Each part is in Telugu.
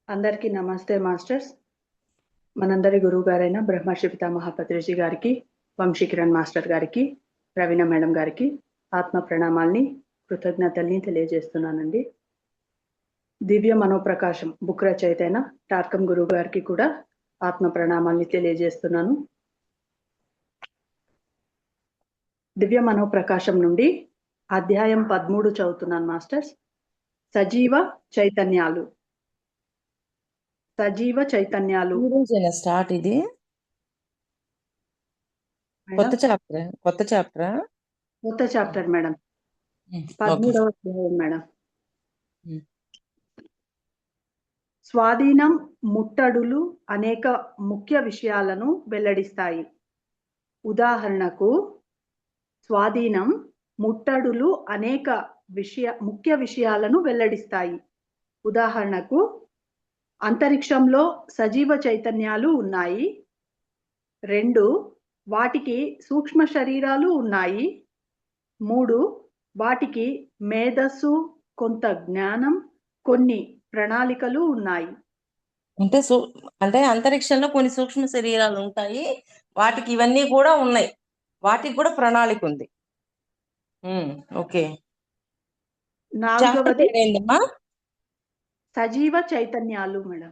అందరికీ నమస్తే మాస్టర్స్. మనందరి గురువు గారైన బ్రహ్మర్షి పితామహ పత్రిజీ గారికి, వంశీకిరణ్ మాస్టర్ గారికి, ప్రవీణ మేడం గారికి ఆత్మ ప్రణామాల్ని, కృతజ్ఞతల్ని తెలియజేస్తున్నానండి. దివ్య మనోప్రకాశం బుక్ రచయితైన టార్కం గురువు గారికి కూడా ఆత్మ ప్రణామాల్ని తెలియజేస్తున్నాను. దివ్య మనోప్రకాశం నుండి అధ్యాయం 13 చదువుతున్నాను మాస్టర్స్. సజీవ చైతన్యాలు. సజీవ చైతన్యాలు. స్టార్ట్ ఇది కొత్త చాప్టర్ మేడం. 13వ అధ్యాయం మేడం. స్వాధీనం ముట్టడులు అనేక ముఖ్య విషయాలను వెల్లడిస్తాయి. ఉదాహరణకు, స్వాధీనం ముట్టడులు అనేక ముఖ్య విషయాలను వెల్లడిస్తాయి. ఉదాహరణకు, అంతరిక్షంలో సజీవ చైతన్యాలు ఉన్నాయి. 2, వాటికి సూక్ష్మ శరీరాలు ఉన్నాయి. 3, వాటికి మేధస్సు, కొంత జ్ఞానం, కొన్ని ప్రణాళికలు ఉన్నాయి. అంటే అంతరిక్షంలో కొన్ని సూక్ష్మ శరీరాలు ఉంటాయి, వాటికి ఇవన్నీ కూడా ఉన్నాయి, వాటికి కూడా ప్రణాళిక ఉంది. ఓకే. 4వది సజీవ చైతన్యాలు మేడం.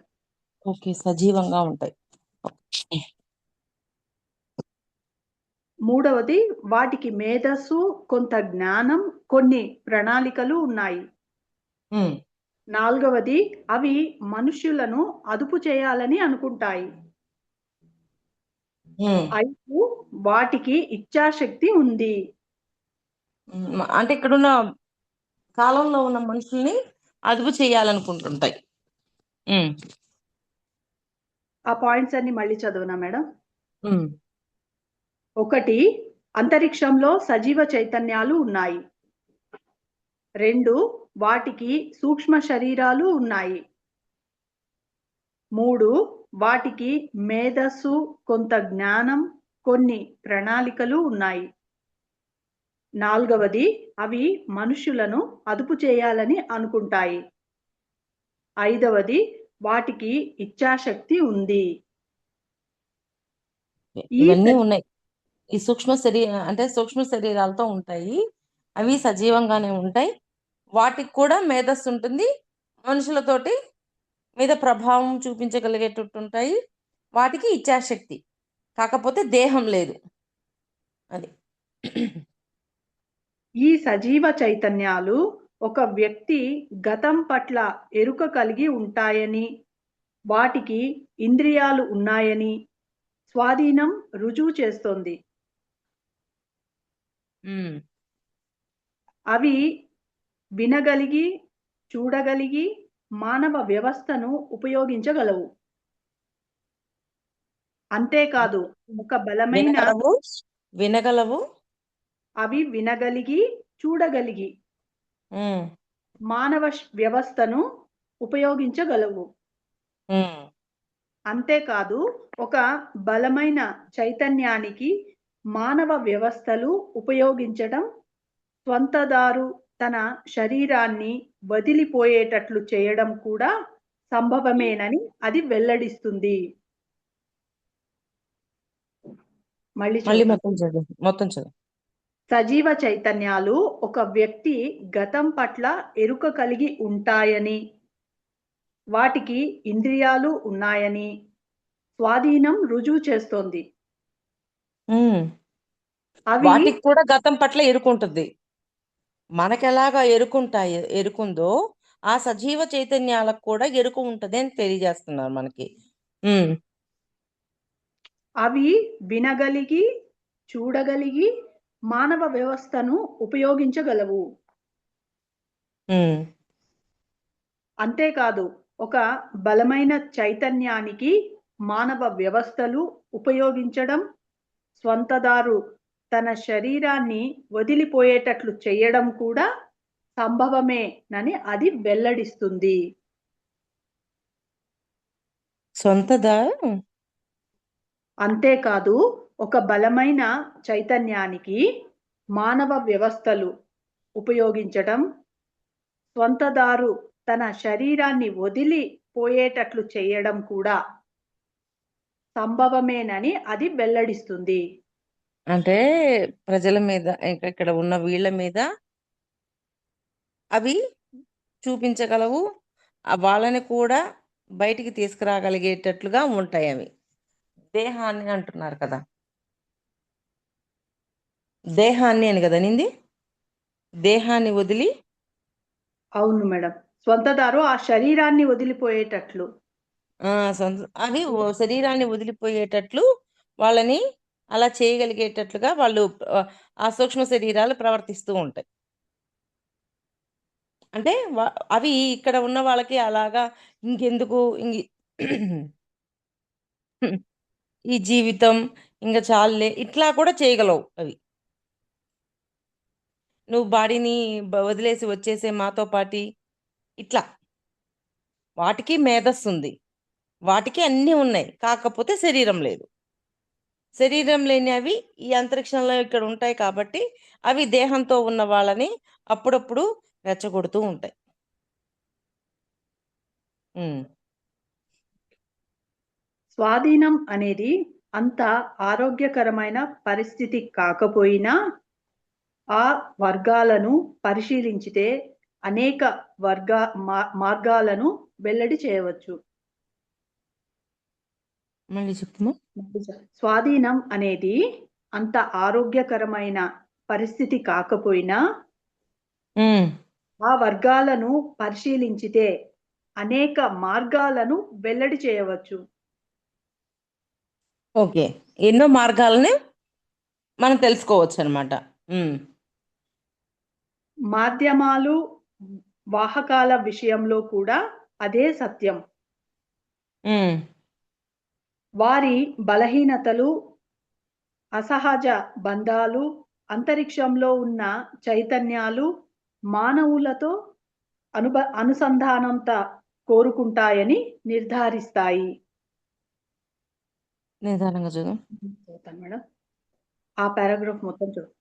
ఓకే, సజీవంగా ఉంటాయి. 3వది వాటికి మేధస్సు, కొంత జ్ఞానం, కొన్ని ప్రణాళికలు ఉన్నాయి. 4వది అవి మనుష్యులను అదుపు చేయాలని అనుకుంటాయి. 5, వాటికి ఇచ్ఛాశక్తి ఉంది. అంటే ఇక్కడున్న కాలంలో ఉన్న మనుషుల్ని అదుపు చేయాలనుకుంటుంటాయి. ఆ పాయింట్స్ అన్ని మళ్ళీ చదవనా మేడం? 1, అంతరిక్షంలో సజీవ చైతన్యాలు ఉన్నాయి. 2, వాటికి సూక్ష్మ శరీరాలు ఉన్నాయి. 3, వాటికి మేధస్సు, కొంత జ్ఞానం, కొన్ని ప్రణాళికలు ఉన్నాయి. 4వది అవి మనుషులను అదుపు చేయాలని అనుకుంటాయి. 5వది వాటికి ఇచ్ఛాశక్తి ఉంది. ఇవన్నీ ఉన్నాయి. ఈ సూక్ష్మ శరీరాలతో ఉంటాయి, అవి సజీవంగానే ఉంటాయి, వాటికి కూడా మేధస్సు ఉంటుంది, మనుషులతోటి మీద ప్రభావం చూపించగలిగేటట్టు ఉంటాయి, వాటికి ఇచ్ఛాశక్తి, కాకపోతే దేహం లేదు. అది ఈ సజీవ చైతన్యాలు ఒక వ్యక్తి గతం పట్ల ఎరుక కలిగి ఉంటాయని, వాటికి ఇంద్రియాలు ఉన్నాయని స్వాధీనం రుజువు చేస్తోంది. అవి వినగలిగి, చూడగలిగి మానవ వ్యవస్థను ఉపయోగించగలవు. అంతేకాదు, ఒక బలమైన వినగలవు, అవి వినగలిగి, చూడగలిగి మానవ వ్యవస్థను ఉపయోగించగలవు. అంతేకాదు, ఒక బలమైన చైతన్యానికి మానవ వ్యవస్థలు ఉపయోగించడం, స్వంతదారు తన శరీరాన్ని వదిలిపోయేటట్లు చేయడం కూడా సంభవమేనని అది వెల్లడిస్తుంది. మొత్తం చదువు. సజీవ చైతన్యాలు ఒక వ్యక్తి గతం పట్ల ఎరుక కలిగి ఉంటాయని, వాటికి ఇంద్రియాలు ఉన్నాయని స్వాధీనం రుజువు చేస్తోంది. వాటికి కూడా గతం పట్ల ఎరుకుంటుంది. మనకెలాగా ఎరుకుందో ఆ సజీవ చైతన్యాలకు కూడా ఎరుకు ఉంటుంది అని తెలియజేస్తున్నారు మనకి. అవి వినగలిగి, చూడగలిగి మానవ వ్యవస్థను ఉపయోగించగలవు. అంతేకాదు, ఒక బలమైన చైతన్యానికి మానవ వ్యవస్థలు ఉపయోగించడం, స్వంతదారు తన శరీరాన్ని వదిలిపోయేటట్లు చేయడం కూడా సంభవమేనని అది వెల్లడిస్తుంది. అంతేకాదు, ఒక బలమైన చైతన్యానికి మానవ వ్యవస్థలు ఉపయోగించడం, స్వంతదారు తన శరీరాన్ని వదిలి పోయేటట్లు చేయడం కూడా సంభవమేనని అది వెల్లడిస్తుంది. అంటే ప్రజల మీద, ఇంకా ఇక్కడ ఉన్న వీళ్ళ మీద అవి చూపించగలవు. వాళ్ళని కూడా బయటికి తీసుకురాగలిగేటట్లుగా ఉంటాయి అవి. దేహాన్ని అంటున్నారు కదా, దేహాన్ని అని కదా నింది, దేహాన్ని వదిలి. అవును మేడం, స్వంతదారు ఆ శరీరాన్ని వదిలిపోయేటట్లు. అవి శరీరాన్ని వదిలిపోయేటట్లు వాళ్ళని అలా చేయగలిగేటట్లుగా వాళ్ళు ఆ సూక్ష్మ శరీరాలు ప్రవర్తిస్తూ ఉంటాయి. అంటే అవి ఇక్కడ ఉన్న వాళ్ళకి అలాగా ఇంకెందుకు ఈ జీవితం ఇంకా చాలులే ఇట్లా కూడా చేయగలవు అవి. నువ్వు బాడీని వదిలేసి వచ్చేసే మాతో పాటి ఇట్లా. వాటికి మేధస్సు ఉంది, వాటికి అన్నీ ఉన్నాయి, కాకపోతే శరీరం లేదు. శరీరం లేని అవి ఈ అంతరిక్షంలో ఇక్కడ ఉంటాయి కాబట్టి అవి దేహంతో ఉన్న వాళ్ళని అప్పుడప్పుడు రెచ్చగొడుతూ ఉంటాయి. స్వాధీనం అనేది అంత ఆరోగ్యకరమైన పరిస్థితి కాకపోయినా ఆ వర్గాలను పరిశీలించితే అనేక మార్గాలను వెల్లడి చేయవచ్చు. మళ్ళీ చెప్తున్నా. స్వాధీనం అనేది అంత ఆరోగ్యకరమైన పరిస్థితి కాకపోయినా ఆ వర్గాలను పరిశీలించితే అనేక మార్గాలను వెల్లడి చేయవచ్చు. ఓకే, ఎన్నో మార్గాలని మనం తెలుసుకోవచ్చు అన్నమాట. మాధ్యమాలు, వాహకాల విషయంలో కూడా అదే సత్యం. వారి బలహీనతలు, అసహజ బంధాలు, అంతరిక్షంలో ఉన్న చైతన్యాలు మానవులతో అనుసంధానంత కోరుకుంటాయని నిర్ధారిస్తాయి. మేడం, ఆ పారాగ్రాఫ్ మొత్తం చూడండి.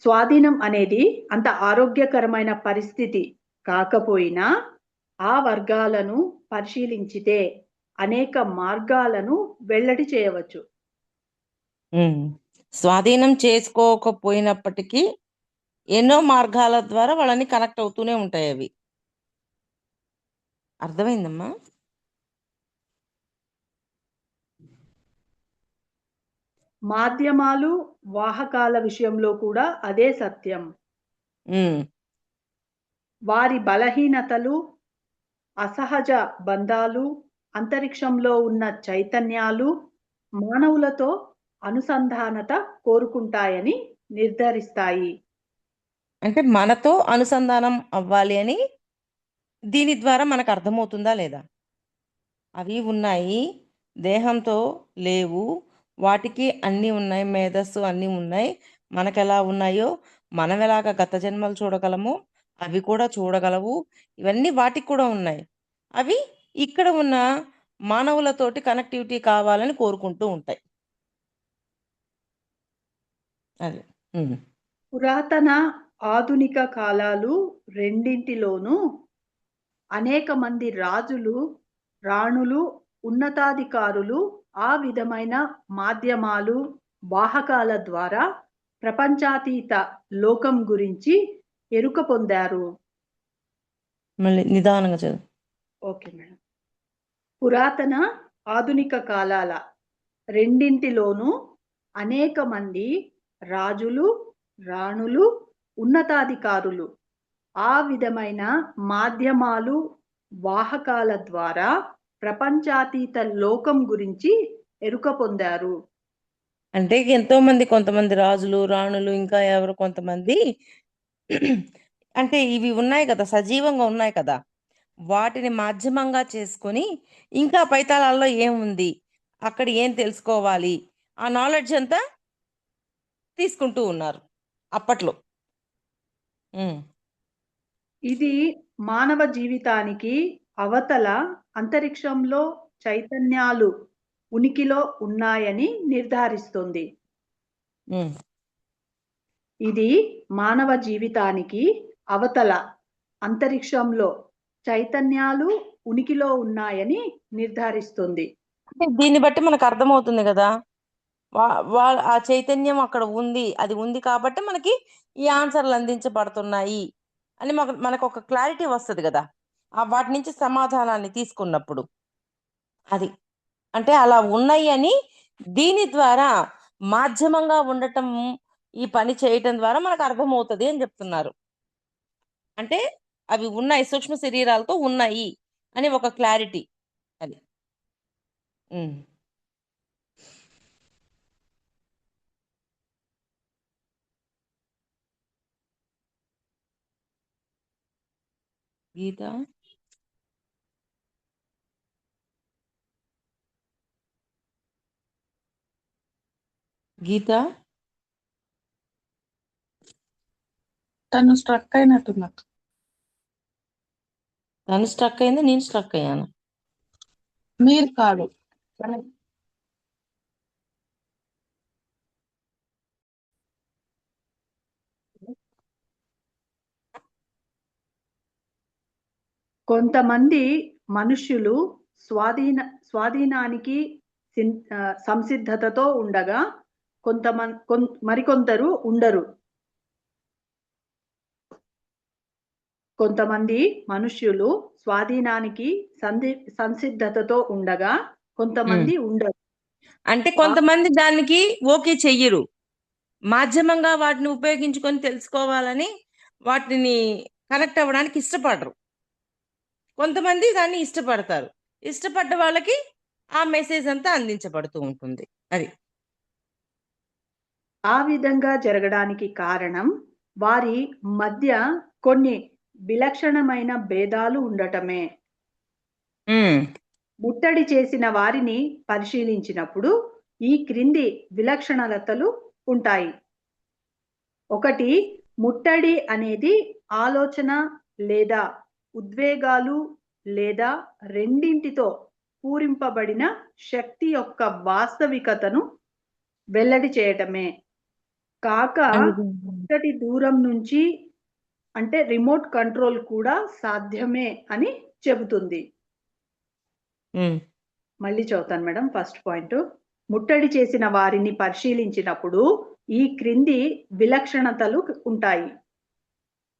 స్వాధీనం అనేది అంత ఆరోగ్యకరమైన పరిస్థితి కాకపోయినా ఆ వర్గాలను పరిశీలించితే అనేక మార్గాలను వెల్లడి చేయవచ్చు. స్వాధీనం చేసుకోకపోయినప్పటికీ ఎన్నో మార్గాల ద్వారా వాళ్ళని కనెక్ట్ అవుతూనే ఉంటాయి అవి. అర్థమైందమ్మా? మాధ్యమాలు, వాహకాల విషయంలో కూడా అదే సత్యం. వారి బలహీనతలు, అసహజ బంధాలు, అంతరిక్షంలో ఉన్న చైతన్యాలు మానవులతో అనుసంధానత కోరుకుంటాయని నిర్ధారిస్తాయి. అంటే మనతో అనుసంధానం అవ్వాలి అని దీని ద్వారా మనకు అర్థమవుతుందా లేదా? అవి ఉన్నాయి, దేహంతో లేవు, వాటికి అన్నీ ఉన్నాయి, మేధస్సు అన్నీ ఉన్నాయి. మనకు ఎలా ఉన్నాయో, మనం ఎలాగ గత జన్మలు చూడగలమో అవి కూడా చూడగలవు. ఇవన్నీ వాటికి కూడా ఉన్నాయి. అవి ఇక్కడ ఉన్న మానవులతోటి కనెక్టివిటీ కావాలని కోరుకుంటూ ఉంటాయి. అది పురాతన, ఆధునిక కాలాలు రెండింటిలోనూ అనేక మంది రాజులు, రాణులు, ఉన్నతాధికారులు ఆ విధమైన మాధ్యమాలు, వాహకాల ద్వారా ప్రపంచాతీత లోకం గురించి ఎరుక పొందారు. మళ్ళీ నిదానంగా చదువు. Okay madam. పురాతన, ఆధునిక కాలాల రెండింటిలోనూ అనేక మంది రాజులు, రాణులు, ఉన్నతాధికారులు ఆ విధమైన మాధ్యమాలు, వాహకాల ద్వారా ప్రపంచాతీత లోకం గురించి ఎరుక పొందారు. అంటే ఎంతో మంది, కొంతమంది రాజులు, రాణులు, ఇంకా ఎవరు కొంతమంది అంటే ఇవి ఉన్నాయి కదా, సజీవంగా ఉన్నాయి కదా, వాటిని మాధ్యమంగా చేసుకొని ఇంకా పైతాళాల్లో ఏముంది, అక్కడ ఏం తెలుసుకోవాలి, ఆ నాలెడ్జ్ అంతా తీసుకుంటూ ఉన్నారు అప్పట్లో. ఇది మానవ జీవితానికి అవతల అంతరిక్షంలో చైతన్యాలు ఉనికిలో ఉన్నాయని నిర్ధారిస్తుంది. ఇది మానవ జీవితానికి అవతల అంతరిక్షంలో చైతన్యాలు ఉనికిలో ఉన్నాయని నిర్ధారిస్తుంది. అంటే దీన్ని బట్టి మనకు అర్థమవుతుంది కదా, ఆ చైతన్యం అక్కడ ఉంది, అది ఉంది కాబట్టి మనకి ఈ ఆన్సర్లు అందించబడుతున్నాయి అని మనకు ఒక క్లారిటీ వస్తుంది కదా, వాటి నుంచి సమాధానాన్ని తీసుకున్నప్పుడు. అది అంటే అలా ఉన్నాయి అని దీని ద్వారా మాధ్యమంగా ఉండటం, ఈ పని చేయటం ద్వారా మనకు అర్థమవుతుంది అని చెప్తున్నారు. అంటే అవి ఉన్నాయి, సూక్ష్మ శరీరాలతో ఉన్నాయి అని ఒక క్లారిటీ. అది గీత గీత తను స్ట్రక్ అయినట్టున్నారు. తను స్ట్రక్ అయింది, నేను స్ట్రక్ అయ్యాను. మీరు కాదు. కొంతమంది మనుష్యులు స్వాధీనానికి సంసిద్ధతతో ఉండగా మరికొందరు ఉండరు. కొంతమంది మనుష్యులు స్వాధీనానికి సంసిద్ధతతో ఉండగా కొంతమంది ఉండరు. అంటే కొంతమంది దానికి ఓకే చెయ్యరు, మాధ్యమంగా వాటిని ఉపయోగించుకొని తెలుసుకోవాలని వాటిని కనెక్ట్ అవ్వడానికి ఇష్టపడరు. కొంతమంది దాన్ని ఇష్టపడతారు, ఇష్టపడ్డ వాళ్ళకి ఆ మెసేజ్ అంతా అందించబడుతూ ఉంటుంది. అది ఆ విధంగా జరగడానికి కారణం వారి మధ్య కొన్ని విలక్షణమైన భేదాలు ఉండటమే. ముట్టడి చేసిన వారిని పరిశీలించినప్పుడు ఈ క్రింది విలక్షణతలు ఉంటాయి. ఒకటి, ముట్టడి అనేది ఆలోచన లేదా ఉద్వేగాలు లేదా రెండింటితో పూరింపబడిన శక్తి యొక్క వాస్తవికతను వెల్లడి చేయటమే కాక ఇంతటి దూరం నుంచి అంటే రిమోట్ కంట్రోల్ కూడా సాధ్యమే అని చెబుతుంది. మళ్ళీ చదువుతాను మేడం. ఫస్ట్ పాయింట్, ముట్టడి చేసిన వారిని పరిశీలించినప్పుడు ఈ క్రింది విలక్షణతలు ఉంటాయి.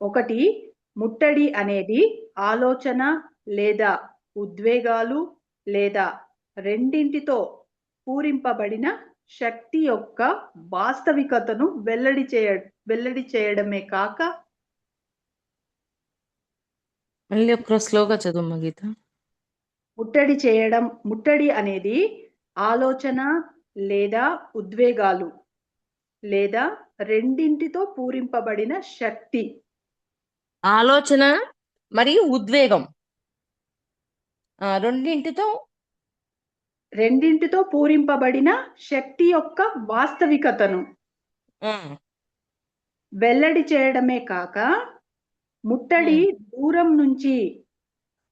ఒకటి, ముట్టడి అనేది ఆలోచన లేదా ఉద్వేగాలు లేదా రెండింటితో పూరింపబడిన శక్తి యొక్క వాస్తవికతను వెల్లడి చేయడమే కాక. మళ్ళీ ఒక స్లోగా చదువు గీత. ముట్టడి అనేది ఆలోచన లేదా ఉద్వేగాలు లేదా రెండింటితో పూరింపబడిన శక్తి. ఆలోచన మరియు ఉద్వేగం రెండింటితో పూరింపబడిన శక్తి యొక్క వాస్తవికతను వెల్లడి చేయడమే కాక ముట్టడి దూరం నుంచి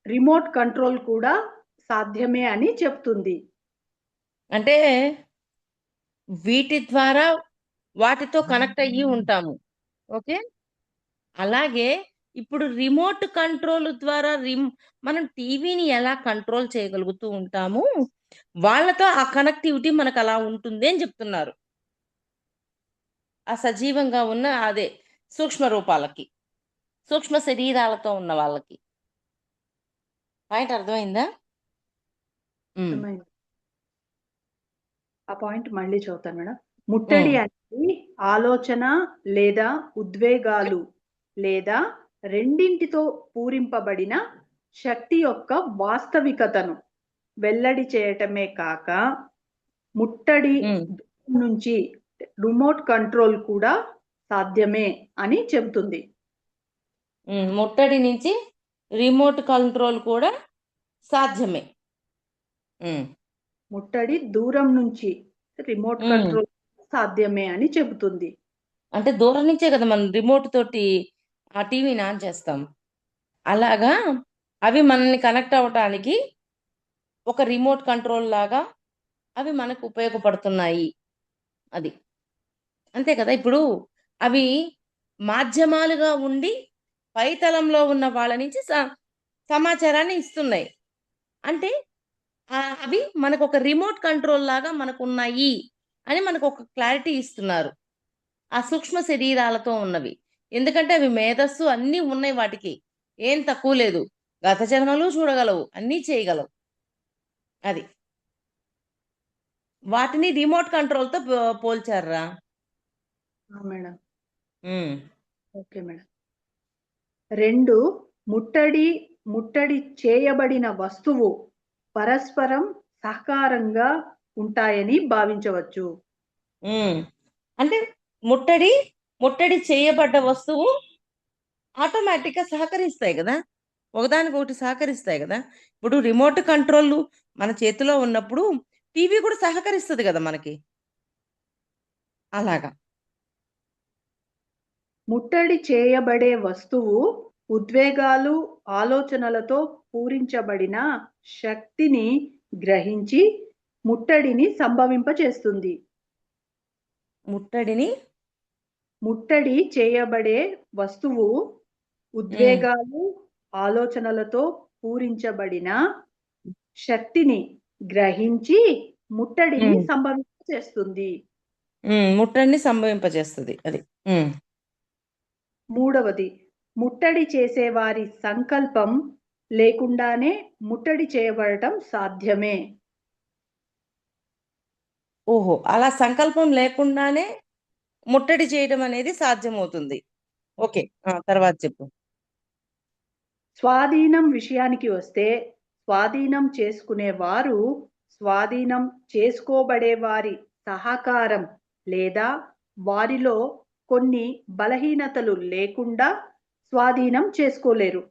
రిమోట్ కంట్రోల్ కూడా సాధ్యమే అని చెప్తుంది. అంటే వీటి ద్వారా వాటితో కనెక్ట్ అయ్యి ఉంటాము. ఓకే, అలాగే ఇప్పుడు రిమోట్ కంట్రోల్ ద్వారా మనం టీవీని ఎలా కంట్రోల్ చేయగలుగుతూ ఉంటాము, వాళ్ళతో ఆ కనెక్టివిటీ మనకు అలా ఉంటుంది అని చెప్తున్నారు. ఆ సజీవంగా ఉన్న అదే సూక్ష్మ రూపాలకి, సూక్ష్మ శరీరాలతో ఉన్న వాళ్ళకి. పాయింట్ అర్థమైందా? ఆ పాయింట్ మళ్ళీ చదువుతాను మేడం. ముట్టడి అనేది ఆలోచన లేదా ఉద్వేగాలు లేదా రెండింటితో పూరింపబడిన శక్తి యొక్క వాస్తవికతను వెల్లడి చేయటమే కాక ముట్టడి నుంచి రిమోట్ కంట్రోల్ కూడా సాధ్యమే అని చెబుతుంది. ముట్టడి నుంచి రిమోట్ కంట్రోల్ కూడా సాధ్యమే. ముట్టడి దూరం నుంచి రిమోట్ కంట్రోల్ సాధ్యమే అని చెబుతుంది. అంటే దూరం నుంచే కదా మనం రిమోట్ తోటి ఆ టీవీని ఆన్ చేస్తాం. అలాగా అవి మనల్ని కనెక్ట్ అవ్వటానికి ఒక రిమోట్ కంట్రోల్ లాగా అవి మనకు ఉపయోగపడుతున్నాయి. అది అంతే కదా. ఇప్పుడు అవి మాధ్యమాలుగా ఉండి పైతలంలో ఉన్న వాళ్ళ నుంచి సమాచారాన్ని ఇస్తున్నాయి. అంటే అవి మనకు ఒక రిమోట్ కంట్రోల్ లాగా మనకున్నాయి అని మనకు ఒక క్లారిటీ ఇస్తున్నారు. ఆ సూక్ష్మ శరీరాలతో ఉన్నవి. ఎందుకంటే అవి మేధస్సు అన్నీ ఉన్నాయి వాటికి. ఏం తక్కువ లేదు. గత జన్మలు చూడగలవు. అన్నీ చేయగలవు. అది. వాటిని రిమోట్ కంట్రోల్‌తో పోల్చారురా. మేడం. హ్మ్. Okay madam. 2 ముట్టడి చేయబడిన వస్తువు పరస్పరం సహకారంగా ఉంటాయని భావించవచ్చు. హ్మ్. అంటే ముట్టడి చేయబడ్డ వస్తువు ఆటోమేటిక్‌గా సహకరిస్తాయి గదా! ఒకదానికొకటి సహకరిస్తాయి గదా! ఇప్పుడు రిమోట్ కంట్రోల్ మన చేతిలో ఉన్నప్పుడు టీవీ కూడా సహకరిస్తది గదా మనకి. అలాగా. ముట్టడి చేయబడే వస్తువు ఉద్వేగాలు, ఆలోచనలతో పూరించబడిన శక్తిని గ్రహించి ముట్టడిని సంభవింపచేస్తుంది. ముట్టడి చేయబడే వస్తువు ఉద్వేగాలు, ఆలోచనలతో పూరించబడిన శక్తిని గ్రహించి ముట్టడిని సంభవింపచేస్తుంది. ముట్టడిని సంభవింపజేస్తది. అది. 3వది ముట్టడి చేసేవారి సంకల్పం లేకుండానే ముట్టడి చేయబడటం సాధ్యమే. ఓహో! అలా సంకల్పం లేకుండానే ముట్టడి చేయడం అనేది సాధ్యమవుతుంది. ఓకే. తర్వాత చెప్పు. స్వాధీనం విషయానికి వస్తే స్వాధీనం చేసుకునేవారు స్వాధీనం చేసుకోబడే వారి సహకారం లేదా వారిలో కొన్ని బలహీనతలు లేకుండా స్వాధీనం చేసుకోలేరు.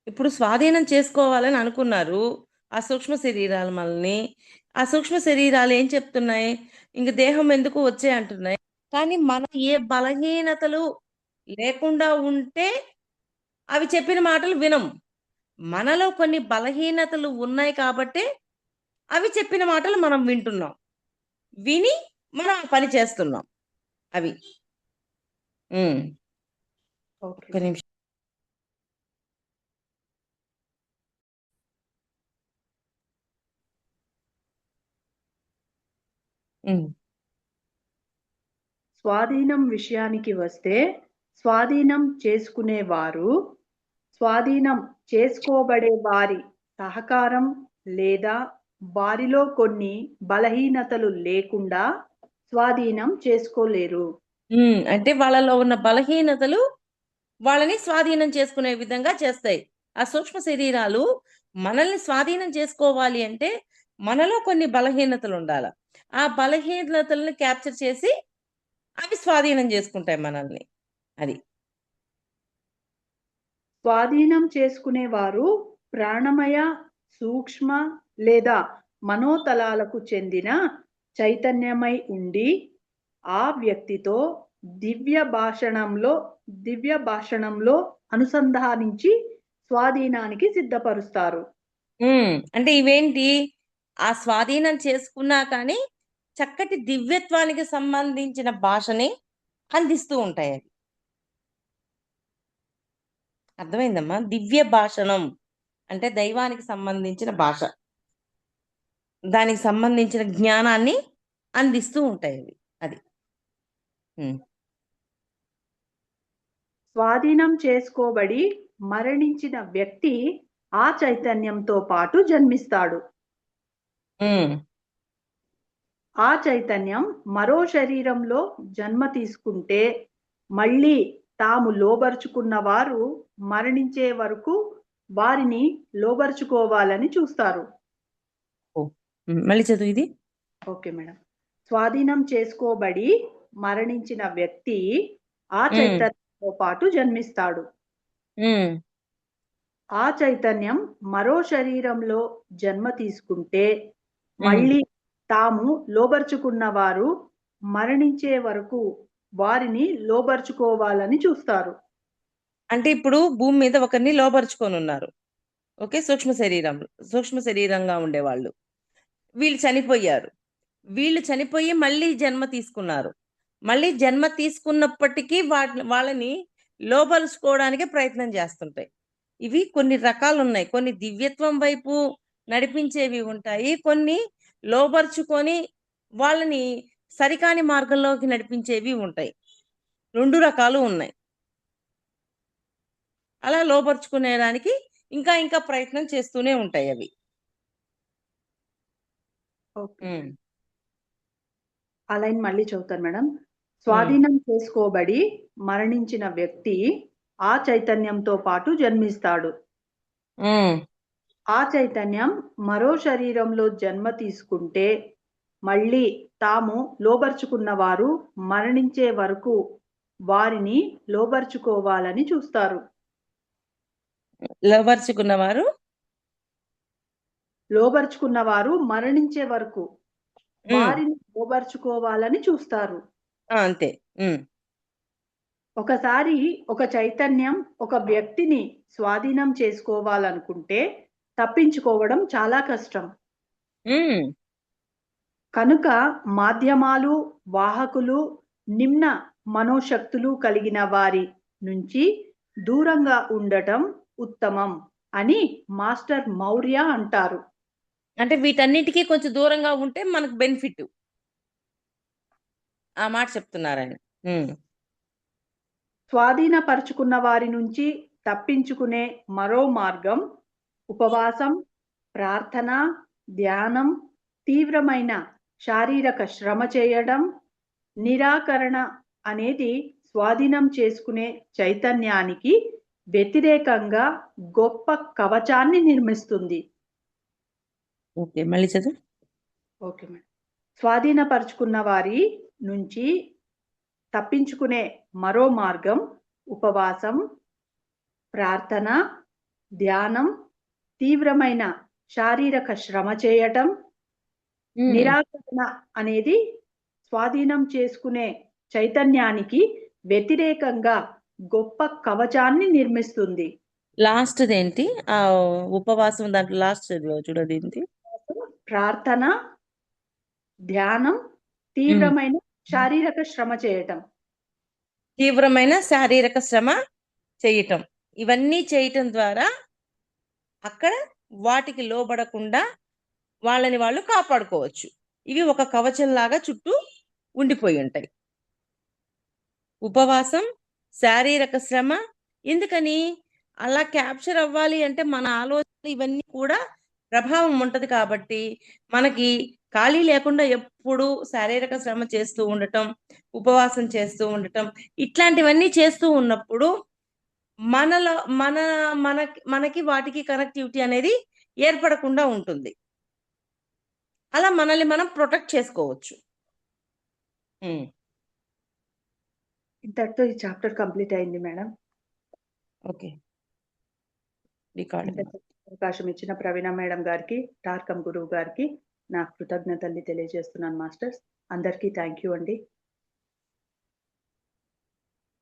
ఇప్పుడు స్వాధీనం చేసుకోవాలని అనుకున్నారు. ఆ సూక్ష్మ శరీరాలు మనల్ని. ఆ సూక్ష్మ శరీరాలు ఏం చెప్తున్నాయి? ఇంక దేహం ఎందుకు వచ్చేయి అంటున్నాయి. కానీ మనం ఏ బలహీనతలు లేకుండా ఉంటే అవి చెప్పిన మాటలు వినం. మనలో కొన్ని బలహీనతలు ఉన్నాయి కాబట్టే అవి చెప్పిన మాటలు మనం వింటున్నాం. విని మనం ఆ పని చేస్తున్నాం. అవి. ఓకే. ఒక్క నిమిషం. స్వాధీనం విషయానికి వస్తే స్వాధీనం చేసుకునేవారు స్వాధీనం చేసుకోబడే వారి సహకారం లేదా వారిలో కొన్ని బలహీనతలు లేకుండా స్వాధీనం చేసుకోలేరు. అంటే వాళ్ళలో ఉన్న బలహీనతలు వాళ్ళని స్వాధీనం చేసుకునే విధంగా చేస్తాయి. ఆ సూక్ష్మ శరీరాలు మనల్ని స్వాధీనం చేసుకోవాలి అంటే మనలో కొన్ని బలహీనతలు ఉండాల. ఆ బలహీనతలను క్యాప్చర్ చేసి అవి స్వాధీనం చేసుకుంటాయి మనల్ని. అది. స్వాధీనం చేసుకునేవారు ప్రాణమయ, సూక్ష్మ లేదా మనోతలాలకు చెందిన చైతన్యమై ఉండి ఆ వ్యక్తితో దివ్య భాషణంలో అనుసంధానించి స్వాధీనానికి సిద్ధపరుస్తారు. అంటే ఇవేంటి? ఆ స్వాధీనం చేసుకున్నా కానీ చక్కటి దివ్యత్వానికి సంబంధించిన భాషని అందిస్తూ ఉంటాయి. అర్థమైందమ్మా? దివ్య భాషణం అంటే దైవానికి సంబంధించిన భాష. దానికి సంబంధించిన జ్ఞానాన్ని అందిస్తూ ఉంటాయి అవి. అది. స్వాధీనం చేసుకోబడి మరణించిన వ్యక్తి ఆ చైతన్యంతో పాటు జన్మిస్తాడు. ఆ చైతన్యం మరో శరీరంలో జన్మ తీసుకుంటే మళ్ళీ తాము లోబరుచుకున్న వారు మరణించే వరకు వారిని లోబరుచుకోవాలని చూస్తారు. మళ్ళీ చదువు ఇది. Okay madam. స్వాధీనం చేసుకోబడి మరణించిన వ్యక్తి ఆ చైతన్యంతో పాటు జన్మిస్తాడు. ఆ చైతన్యం మరో శరీరంలో జన్మ తీసుకుంటే మళ్ళీ తాము లోబరుచుకున్న వారు మరణించే వరకు వారిని లోబరుచుకోవాలని చూస్తారు. అంటే ఇప్పుడు భూమి మీద ఒకరిని లోబరుచుకొని ఉన్నారు. ఓకే. సూక్ష్మ శరీరంగా ఉండేవాళ్ళు. వీళ్ళు చనిపోయారు. వీళ్ళు చనిపోయి మళ్ళీ జన్మ తీసుకున్నారు. మళ్ళీ జన్మ తీసుకున్నప్పటికీ వాళ్ళని లోబరుచుకోవడానికి ప్రయత్నం చేస్తుంటాయి. ఇవి కొన్ని రకాలు ఉన్నాయి. కొన్ని దివ్యత్వం వైపు నడిపించేవి ఉంటాయి. కొన్ని లోబర్చుకొని వాళ్ళని సరికాని మార్గంలోకి నడిపించేవి ఉంటాయి. 2 రకాలు ఉన్నాయి. అలా లోబర్చుకునేదానికి ఇంకా ఇంకా ప్రయత్నం చేస్తూనే ఉంటాయి అవి. ఓకే. ఉమ్, ఆ లైన్ మళ్ళీ చదువుతాను మేడం. స్వాధీనం చేసుకోబడి మరణించిన వ్యక్తి ఆ చైతన్యంతో పాటు జన్మిస్తాడు. ఉమ్, ఆ చైతన్యం మరో శరీరంలో జన్మ తీసుకుంటే మళ్ళీ తాము లోబర్చుకున్న వారు మరణించే వరకు వారిని లోబర్చుకోవాలని చూస్తారు. లోబర్చుకున్నవారు లోబర్చుకున్న వారు మరణించే వరకు ఉమ్, వారిని లోబర్చుకోవాలని చూస్తారు. అంతే. ఉమ్, ఒకసారి ఒక చైతన్యం ఒక వ్యక్తిని స్వాధీనం చేసుకోవాలనుకుంటే తప్పించుకోవడం చాలా కష్టం. ఉమ్, కనుక మాధ్యమాలు, వాహకులు, నిమ్న మనోశక్తులు కలిగిన వారి నుంచి దూరంగా ఉండటం ఉత్తమం అని మాస్టర్ మౌర్య అంటారు. అంటే వీటన్నిటికీ కొంచెం దూరంగా ఉంటే మనకు బెనిఫిట్. ఆ మాట చెప్తున్నారు ఆయన. ఉమ్, స్వాధీనపరుచుకున్న వారి నుంచి తప్పించుకునే మరో మార్గం ఉపవాసం, ప్రార్థన, ధ్యానం, తీవ్రమైన శారీరక శ్రమ చేయడం. నిరాకరణ అనేది స్వాధీనం చేసుకునే చైతన్యానికి వ్యతిరేకంగా గొప్ప కవచాన్ని నిర్మిస్తుంది. ఓకే, మళ్ళీ చదువు. Okay madam. స్వాధీనపరుచుకున్న వారి నుంచి తప్పించుకునే మరో మార్గం ఉపవాసం, ప్రార్థన, ధ్యానం, తీవ్రమైన శారీరక శ్రమ చేయటం. ఉమ్, నిరాకరణ అనేది స్వాధీనం చేసుకునే చైతన్యానికి వ్యతిరేకంగా గొప్ప కవచాన్ని నిర్మిస్తుంది. లాస్ట్ దేంటి? ఆ ఉపవాసం దాంట్లో లాస్ట్ చదివావు చూడదు ఏంటి? ప్రార్థన, ధ్యానం, తీవ్రమైన శారీరక శ్రమ చేయటం. తీవ్రమైన శారీరక శ్రమ చేయటం. ఇవన్నీ చేయటం ద్వారా అక్కడ వాటికి లోబడకుండా వాళ్ళని వాళ్ళు కాపాడుకోవచ్చు. ఇవి ఒక కవచంలాగా చుట్టూ ఉండిపోయి ఉంటాయి. ఉపవాసం, శారీరక శ్రమ. ఎందుకని అలా క్యాప్చర్ అవ్వాలి అంటే మన ఆలోచన ఇవన్నీ కూడా ప్రభావం ఉంటది కాబట్టి మనకి ఖాళీ లేకుండా ఎప్పుడు శారీరక శ్రమ చేస్తూ ఉండటం, ఉపవాసం చేస్తూ ఉండటం, ఇట్లాంటివన్నీ చేస్తూ ఉన్నప్పుడు మనలో మన మనకి వాటికి కనెక్టివిటీ అనేది ఏర్పడకుండా ఉంటుంది. అలా మనల్ని మనం ప్రొటెక్ట్ చేసుకోవచ్చు. ఇంతటితో ఈ చాప్టర్ కంప్లీట్ అయింది మేడం. Okay, record. అవకాశం ఇచ్చిన ప్రవీణ మేడం గారికి, టార్కం గురువు గారికి నా కృతజ్ఞతల్ని తెలియజేస్తున్నాను మాస్టర్స్. అందరికీ థ్యాంక్ యూ అండి.